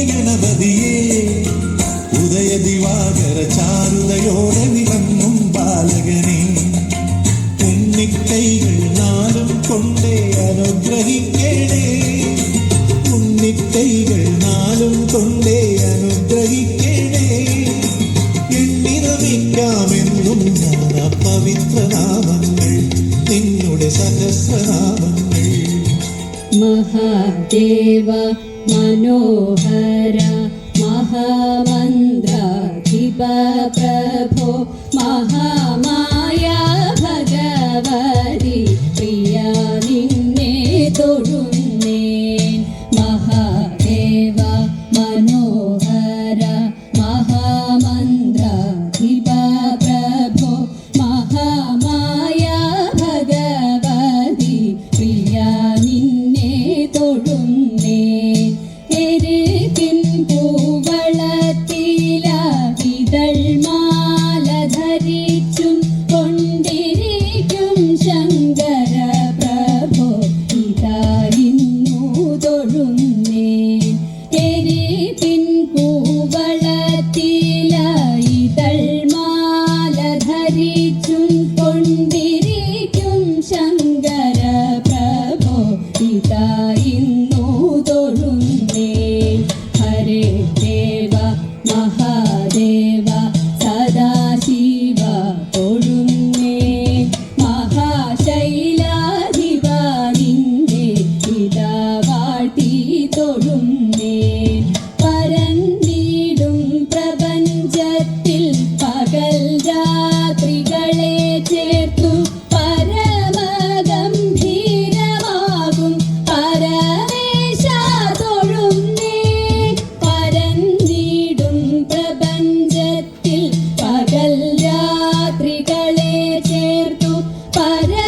ഗണപതിയേ ഉദയ ദിവാകര ചാരുതയോടെ വിളങ്ങും ബാലകനെ ഉണ്ണിക്കൈകൾ നാലും കൊണ്ടേ അനുഗ്രഹിക്കണേ ഉണ്ണിക്കൈകൾ നാലും കൊണ്ടേ അനുഗ്രഹിക്കണേ എണ്ണി നമിക്കാമെന്നും നാനാ പവിത്രനാമങ്ങൾ നിന്നുടെ സഹസ്രനാമങ്ങൾ മഹാദേവ മനോഹര മഹാമന്ത്രാധിപ പ്രഭോ മഹാമായ ഭഗവതി പ്രിയ നിന്നെ തൊഴുന്നേൻ മഹാദേവ മനോഹര മഹാമന്ത്രാധിപ പ്രഭോ മഹാമായ ഭഗവതി പ്രിയ നിന്നെ തൊഴുന്നേൻ എരികിൻ പൂവളത്തില വിതൾമാല ധരിച്ചും കൊണ്ടിരിക്കും ശങ്കര പ്രഭോ ഇതാ ഇന്നു തൊഴുന്നേൻ എരികിൻ പൂവളത്തില ഇതൾമാല ധരിച്ചും കൊണ്ടിരിക്കും ശങ്കര പ്രഭോ ഇതാ ഇന്നു തൊഴുന്നേൻ ഹരേ ദേവ മഹാദേവ സദാശിവ തൊഴുന്നേൻ മഹാശൈലാധിപ നിന്നെ ഇതാ വാഴ്ത്തി തൊഴുന്നേൻ പരന്നിടും പ്രപഞ്ചത്തിൽ പകൽ രാത്രികളെ ചേർത്തു പരമഗംഭീരമാകും പരമേശ തൊഴുന്നേൻ പരന്നിടും പ്രപഞ്ചത്തിൽ പകൽ രാത്രികളെ ചേർത്തു പരമഗംഭീരമാകും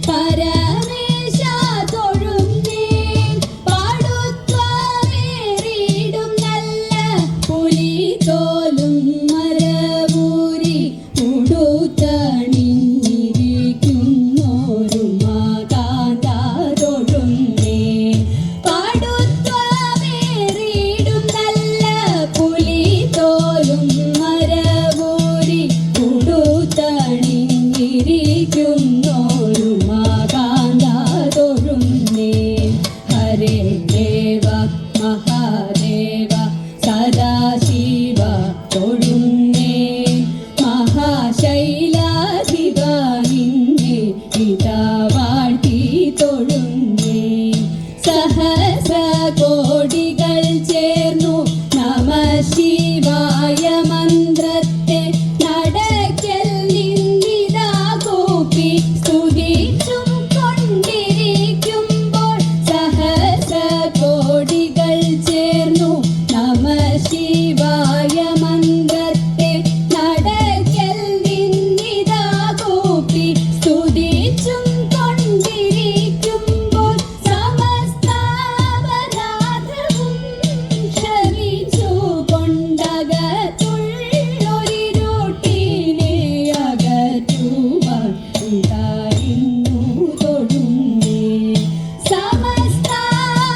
പരമേശ തൊഴുന്നേൻ പാടുത്വമേറിയിടും നല്ല പുലിതോലും മരവൂരി ഉടുത്തണിഞ്ഞിരിക്കുന്നോരു മാകാന്ത തൊഴുന്നേൻ പാടുത്വമേറിയിടും നല്ല പുലിതോലും മരവൂരി ഉടുത്തണിഞ്ഞിരിക്കുന്നോരു മാകാന്ത തൊഴുന്നേൻ ഹരേ ദേവ മഹാദേവ സദാശിവ തൊഴുന്നേൻ മഹാശൈലാധിപ നിന്നെ ഇതാ വാഴ്ത്തി തൊഴുന്നേൻ സഹ